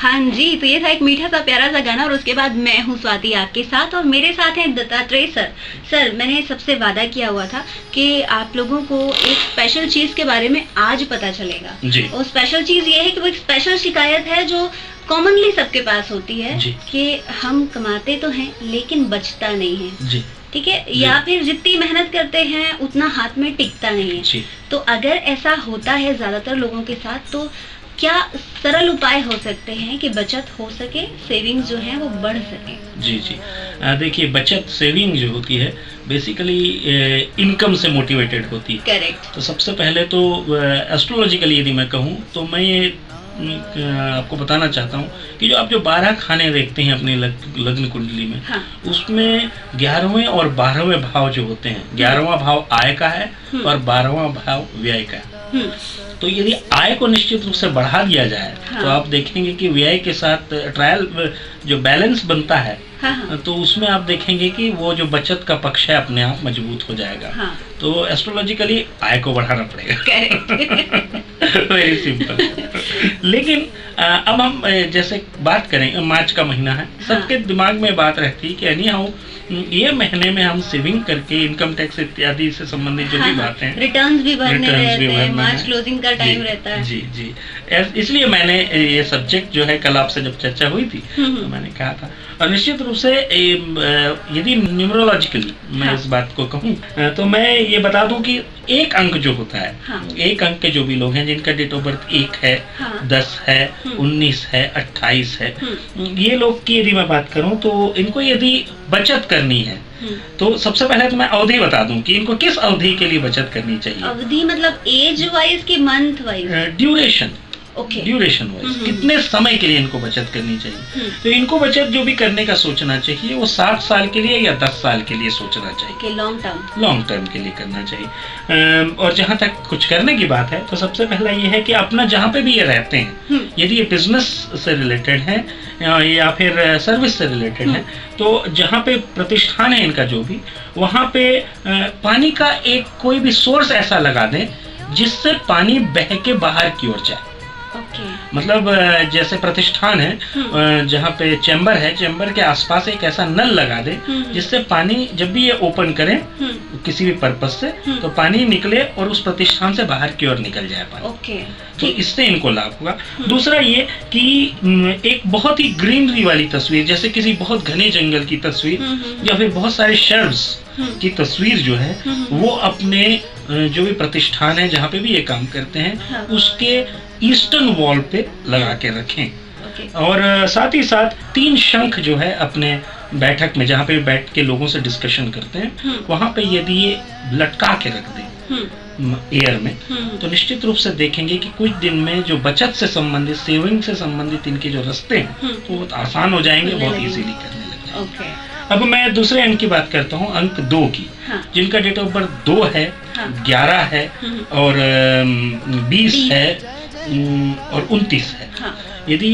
हाँ जी, तो ये था एक मीठा सा प्यारा सा गाना और उसके बाद मैं हूँ स्वाति आपके साथ और मेरे साथ हैं दत्तात्रेय सर। सर, मैंने सबसे वादा किया हुआ था कि आप लोगों को एक स्पेशल चीज के बारे में आज पता चलेगा जी। और स्पेशल चीज ये है कि वो एक स्पेशल शिकायत है जो कॉमनली सबके पास होती है कि हम कमाते तो हैं लेकिन बचता नहीं है जी। ठीक है, या फिर जितनी मेहनत करते हैं उतना हाथ में टिकता नहीं है जी। तो अगर ऐसा होता है ज्यादातर लोगों के साथ तो क्या सरल उपाय हो सकते हैं कि बचत हो सके, सेविंग्स जो है वो बढ़ सके? जी जी, देखिए बचत सेविंग जो होती है बेसिकली इनकम से मोटिवेटेड होती है। करेक्ट। तो सबसे पहले तो एस्ट्रोलॉजिकली यदि मैं कहूँ तो मैं ये आपको बताना चाहता हूँ कि जो आप जो 12 खाने देखते हैं अपनी लग्न कुंडली में, हाँ। उसमें 11वें और 12वें भाव जो होते हैं, 11वां भाव आय का है और 12वां भाव व्यय का है। तो यदि आय को निश्चित रूप से बढ़ा दिया जाए तो आप देखेंगे कि व्यय के साथ ट्रायल जो बैलेंस बनता है तो उसमें आप देखेंगे कि वो जो बचत का पक्ष है अपने आप मजबूत हो जाएगा। तो एस्ट्रोलॉजिकली आय को बढ़ाना पड़ेगा। Very simple. लेकिन अब हम जैसे बात करें, मार्च का महीना है, सबके दिमाग में बात रहती है कि एनी हाउ ये महीने में हम सेविंग करके इनकम टैक्स इत्यादि से संबंधित जो भी बातें हैं, रिटर्न्स भी भरने रहते हैं, मार्च क्लोजिंग का टाइम रहता है। जी जी, इसलिए मैंने ये सब्जेक्ट जो है कल आपसे जब चर्चा हुई थी तो मैंने कहा था। और निश्चित रूप से यदि न्यूमरोलॉजिकली मैं इस बात को कहूँ तो मैं ये बता दूं कि एक अंक जो होता है, एक अंक के जो भी लोग हैं जिनका डेट ऑफ बर्थ 1 है, 10 है, 19 है, 28 है, ये लोग की यदि मैं बात करूं तो इनको यदि बचत करनी है तो सबसे पहले तो मैं अवधि बता दूं कि इनको किस अवधि के लिए बचत करनी चाहिए। अवधि मतलब एज वाइज कि month wise? Duration. Okay. Duration wise कितने समय के लिए इनको बचत करनी चाहिए। तो इनको बचत जो भी करने का सोचना चाहिए वो 60 साल के लिए या 10 साल के लिए सोचना चाहिए। लॉन्ग टर्म के लिए करना चाहिए। और जहाँ तक कुछ करने की बात है तो सबसे पहला ये है कि अपना जहाँ पे भी ये रहते हैं, यदि ये बिजनेस से रिलेटेड है या फिर सर्विस से रिलेटेड है, तो जहाँ पे प्रतिष्ठान है इनका जो भी, वहाँ पे पानी का एक कोई भी सोर्स ऐसा लगा दें जिससे पानी बह के बाहर की ओर जाए। मतलब जैसे प्रतिष्ठान है जहाँ पे चैम्बर है, चैम्बर के आसपास एक ऐसा नल लगा दे जिससे पानी जब भी ये ओपन करें किसी भी पर्पस से तो पानी निकले और उस प्रतिष्ठान से बाहर की ओर निकल जाए पानी। तो इससे इनको लाभ होगा। दूसरा ये कि एक बहुत ही ग्रीनरी वाली तस्वीर, जैसे किसी बहुत घने जंगल की तस्वीर या फिर बहुत सारे शेल्व्स की तस्वीर जो है वो अपने जो भी प्रतिष्ठान है जहाँ पे भी ये काम करते हैं उसके ईस्टर्न वॉल पे लगा के रखें। और साथ ही साथ 3 शंख जो है अपने बैठक में जहाँ पे बैठ के लोगों से डिस्कशन करते हैं वहाँ पे यदि ये लटका के रख दें एयर में तो निश्चित रूप से देखेंगे कि कुछ दिन में जो बचत से संबंधित, सेविंग से संबंधित इनके जो रास्ते हैं तो बहुत आसान हो जाएंगे, बहुत इजीली करने लग जाएंगे। अब मैं दूसरे अंक की बात करता हूँ, अंक 2 की, जिनका डेट ऑफ बर्थ 2 है, 11 है और 20 है और 29 है। यदि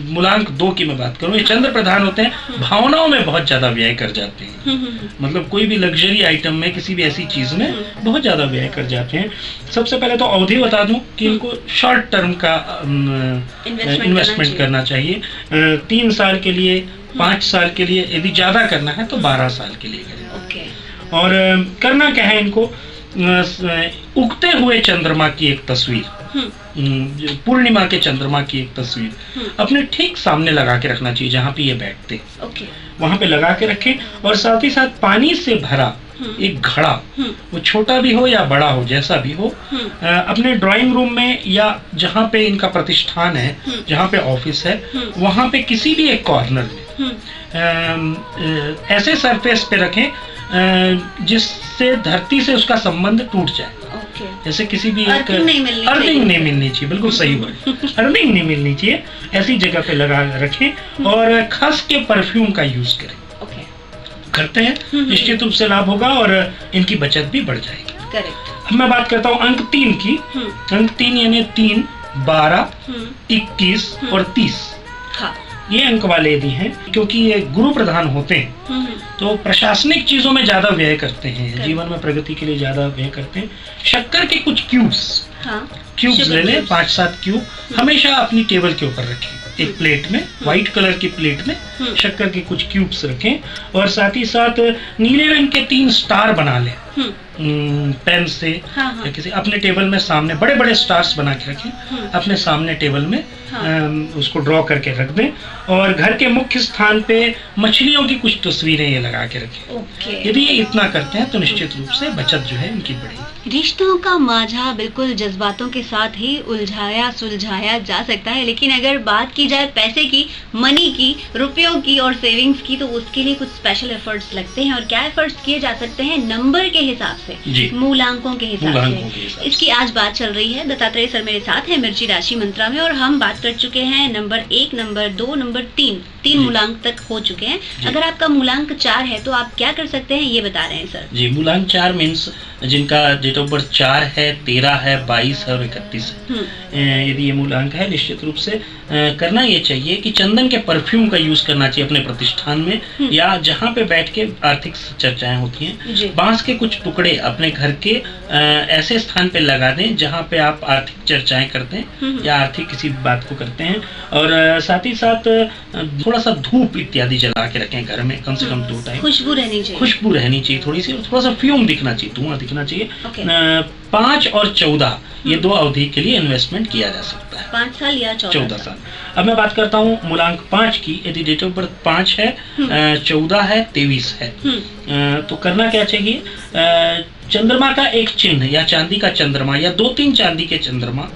मूलांक 2 की मैं बात करूँ, ये चंद्र प्रधान होते हैं, भावनाओं में बहुत ज्यादा व्यय कर जाते हैं। मतलब कोई भी लग्जरी आइटम में, किसी भी ऐसी चीज में बहुत ज्यादा व्यय कर जाते हैं। सबसे पहले तो अवधि बता दूं कि इनको शॉर्ट टर्म का इन्वेस्टमेंट करना चाहिए। 3 साल के लिए, 5 साल के लिए, यदि ज्यादा करना है तो 12 साल के लिए करें। और करना क्या है इनको, उगते हुए चंद्रमा की एक तस्वीर, पूर्णिमा के चंद्रमा की एक तस्वीर अपने ठीक सामने लगा के रखना चाहिए जहाँ पे ये बैठते, वहां पे लगा के रखें। और साथ ही साथ पानी से भरा एक घड़ा, वो छोटा भी हो या बड़ा हो, जैसा भी हो, अपने ड्राइंग रूम में या जहाँ पे इनका प्रतिष्ठान है, जहाँ पे ऑफिस है, वहां पे किसी भी एक कॉर्नर में ऐसे सरफेस पे रखें जिससे धरती से उसका संबंध टूट जाए। जैसे किसी भी एक अर्थिंग नहीं मिलनी चाहिए, बिल्कुल सही वर्ड, अर्थिंग नहीं मिलनी चाहिए, ऐसी जगह पे लगा रखें और खास के परफ्यूम का यूज करें। करते हैं निश्चित रूप से लाभ होगा और इनकी बचत भी बढ़ जाएगी। अब मैं बात करता हूँ अंक 3 की। अंक 3 यानी 3, 12, 21 और 30। ये अंक वाले यदि हैं, क्योंकि ये गुरु प्रधान होते हैं तो प्रशासनिक चीजों में ज्यादा व्यय करते हैं, जीवन में प्रगति के लिए ज्यादा व्यय करते हैं। शक्कर के कुछ क्यूब्स क्यूब्स ले लें, 5-7 क्यूब हमेशा अपनी टेबल के ऊपर रखें। एक प्लेट में, व्हाइट कलर की प्लेट में शक्कर के कुछ क्यूब्स रखें और साथ ही साथ नीले रंग के 3 स्टार बना लें पेन से या किसी अपने टेबल में सामने बड़े बड़े स्टार्स बना के रखें अपने सामने टेबल में। उसको ड्रॉ करके रख दें और घर के मुख्य स्थान पे मछलियों की कुछ तस्वीरें ये लगा के रखें। यदि ये इतना करते हैं तो निश्चित रूप से बचत जो है उनकी बढ़ेगी। रिश्तों का मांझा बिल्कुल जज्बातों के साथ ही उलझाया सुलझाया जा सकता है, लेकिन अगर बात की जाए पैसे की, मनी की, रुपयों की और सेविंग्स की, तो उसके लिए कुछ स्पेशल एफर्ट्स लगते हैं। और क्या एफर्ट्स किए जा सकते हैं? नंबर के हिसाब से, मूलांकों के हिसाब से। इसकी आज बात चल रही है। दत्तात्रेय सर मेरे साथ है मिर्ची राशि मंत्रा में, और हम बात कर चुके हैं नंबर 1, नंबर 2, नंबर 3 मूलांक तक हो चुके हैं। अगर आपका मूलांक 4 है तो आप क्या कर सकते हैं, ये बता रहे हैं सर। जी, मूलांक 4 मीन्स जिनका डेट ऑफ बर्थ 4 है, 13 है, 22 है और 31 है, यदि ये मूलांक है, निश्चित रूप से करना ये चाहिए कि चंदन के परफ्यूम का यूज करना चाहिए अपने प्रतिष्ठान में या जहाँ पे बैठ के आर्थिक चर्चाएं होती हैं। बांस के कुछ टुकड़े अपने घर के ऐसे स्थान पे लगा दें जहाँ पे आप आर्थिक चर्चाएं करते हैं या आर्थिक किसी बात को करते हैं। और साथ ही साथ थोड़ा सा धूप इत्यादि जला के रखें घर में, कम से कम 2 टाइम। खुशबू रहनी चाहिए थोड़ी सी, थोड़ा सा फ्यूम दिखना चाहिए, धुआं दिखना चाहिए। 5 और 14 ये 2 अवधि के लिए इन्वेस्टमेंट किया जा सकता है, 5 साल या 14 साल। अब मैं बात करता हूँ मूलांक 5 की। यदि डेट ऑफ बर्थ 5 है, 14 है, 23 है, तो करना क्या चाहिए? चंद्रमा का एक चिन्ह या चांदी का चंद्रमा या 2-3 चांदी के चंद्रमा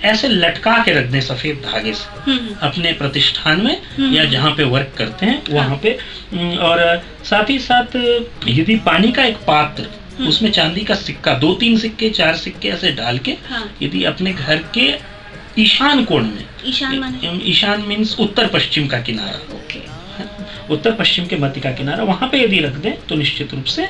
ऐसे लटका के रख दें सफेद धागे से अपने प्रतिष्ठान में या जहाँ पे वर्क करते हैं वहाँ पे। और साथ ही साथ यदि पानी का एक पात्र, उसमें चांदी का सिक्का, 2-3 सिक्के, 4 सिक्के ऐसे डाल के यदि अपने घर के ईशान कोण में, ईशान मीन्स उत्तर पश्चिम का किनारा, उत्तर पश्चिम के मध्य का किनारा, वहां पे यदि रख दें तो निश्चित रूप से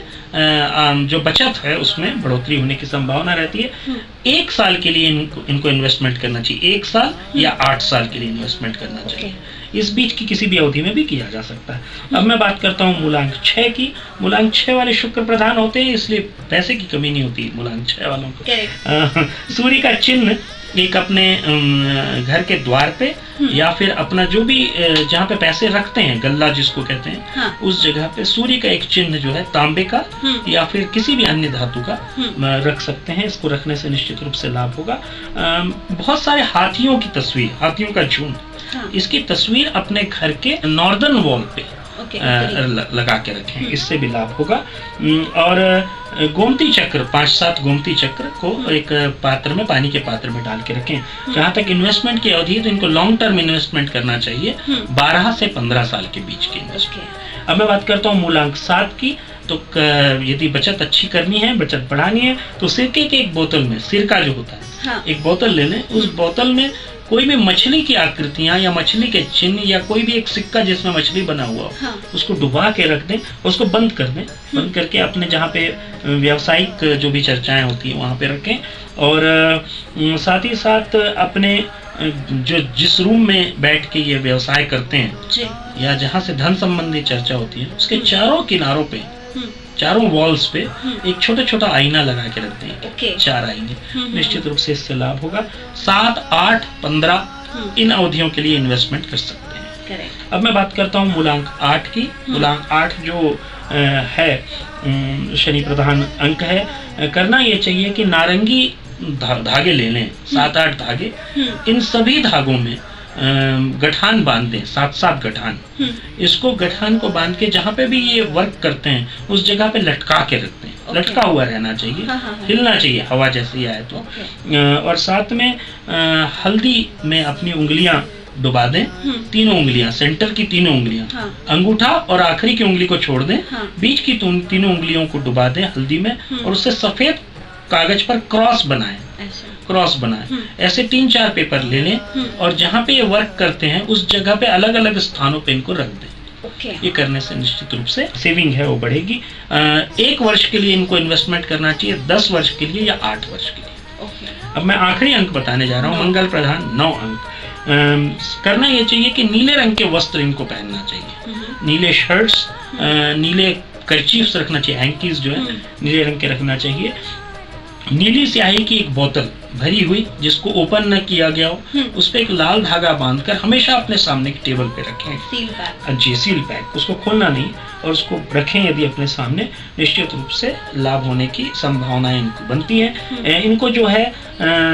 जो बचत है उसमें बढ़ोतरी होने की संभावना रहती है। 1 साल के लिए इनको इन्वेस्टमेंट करना चाहिए, 1 साल या 8 साल के लिए इन्वेस्टमेंट करना चाहिए। इस बीच की किसी भी अवधि में भी किया जा सकता है। अब मैं बात करता हूँ मूलांक 6 की। मूलांक 6 वाले शुक्र प्रधान होते हैं, इसलिए पैसे की कमी नहीं होती मूलांक 6 वालों को। सूर्य का चिन्ह एक अपने घर के द्वार पे या फिर अपना जो भी जहाँ पे पैसे रखते हैं, गल्ला जिसको कहते हैं, उस जगह पे सूर्य का एक चिन्ह जो है तांबे का या फिर किसी भी अन्य धातु का रख सकते हैं। इसको रखने से निश्चित रूप से लाभ होगा। बहुत सारे हाथियों की तस्वीर, हाथियों का झुंड, इसकी तस्वीर अपने घर के नॉर्दर्न वॉल पे लगा के रखें, इससे भी लाभ होगा। और गोमती चक्र, 5-7 गोमती चक्र को एक पात्र में, पानी के पात्र में डाल के रखें। जहाँ तक इन्वेस्टमेंट की अवधि, तो इनको लॉन्ग टर्म इन्वेस्टमेंट करना चाहिए, 12 से 15 साल के बीच की इन्वेस्टमेंट। अब मैं बात करता हूँ मूलांक 7 की। तो यदि बचत अच्छी करनी है, बचत बढ़ानी है, तो सिरके के एक बोतल में, सिरका जो होता है, एक बोतल ले लें। उस बोतल में कोई भी मछली की आकृतियां या मछली के चिन्ह या कोई भी एक सिक्का जिसमें मछली बना हुआ हो, उसको डुबा के रख दें, उसको बंद कर दें। बंद करके अपने जहाँ पे व्यावसायिक जो भी चर्चाएं होती हैं वहाँ पे रखें। और साथ ही साथ अपने जिस रूम में बैठ के ये व्यवसाय करते हैं या जहाँ से धन संबंधी चर्चा होती है, उसके चारों किनारों पे, चारों वॉल्स पे एक छोटा छोटा आईना लगा के रखते हैं, 4 आईने। निश्चित रूप से इससे लाभ होगा। 7, 8, 15 इन अवधियों के लिए इन्वेस्टमेंट कर सकते हैं। अब मैं बात करता हूँ मूलांक 8 की। मूलांक 8 जो है शनि प्रधान अंक है। करना ये चाहिए कि नारंगी धागे ले लें, 7-8 धागे। इन सभी धागों में गठान बांध दें, 7-7 गठान। इसको गठान को बांध के जहाँ पे भी ये वर्क करते हैं उस जगह पे लटका के रखते हैं। लटका हुआ रहना चाहिए, हिलना चाहिए हवा जैसी आए तो। और साथ में हल्दी में अपनी उंगलियां डुबा दें, तीनों उंगलियां, सेंटर की तीनों उंगलियां, अंगूठा और आखिरी की उंगली को छोड़ दें, बीच की तीनों उंगलियों को डुबा दें हल्दी में और उससे सफेद कागज पर क्रॉस बनाएं। ऐसे 3-4 पेपर ले लें और जहाँ पे ये वर्क करते हैं उस जगह पे अलग अलग स्थानों पे इनको रख दें। ये करने से निश्चित रूप से सेविंग है वो बढ़ेगी। 1 वर्ष के लिए इनको इन्वेस्टमेंट करना चाहिए, 10 वर्ष के लिए या 8 वर्ष के लिए। अब मैं आखिरी अंक बताने जा रहा हूँ, मंगल प्रधान 9 अंक। करना ये चाहिए कि नीले रंग के वस्त्र इनको पहनना चाहिए, नीले शर्ट्स, नीले कर्चीफ्स रखना चाहिए, हैंकीज जो है नीले रंग के रखना चाहिए। नीली स्याही की एक बोतल भरी हुई जिसको ओपन न किया गया हो, उस पे एक लाल धागा बांधकर हमेशा अपने सामने की टेबल पे रखें। Seal pack. जी, सील पैक, उसको खोलना नहीं और उसको रखें यदि अपने सामने, निश्चित रूप से लाभ होने की संभावनाएं इनको बनती हैं। इनको जो है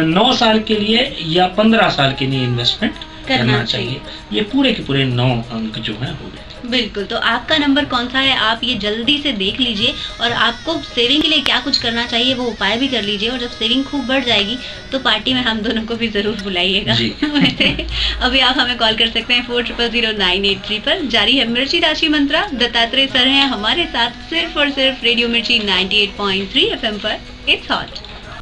9 साल के लिए या 15 साल के लिए इन्वेस्टमेंट करना चाहिए। ये पूरे के पूरे 9 अंक जो है हो गए। बिल्कुल, तो आपका नंबर कौन सा है आप ये जल्दी से देख लीजिए और आपको सेविंग के लिए क्या कुछ करना चाहिए वो उपाय भी कर लीजिए। और जब सेविंग खूब बढ़ जाएगी तो पार्टी में हम दोनों को भी जरूर बुलाइएगा। वैसे अभी आप हमें कॉल कर सकते हैं 40000983 पर। जारी है मिर्ची राशि मंत्रा, दत्तात्रेय सर हैं हमारे साथ सिर्फ और सिर्फ रेडियो मिर्ची 98.3 FM पर। It's hot.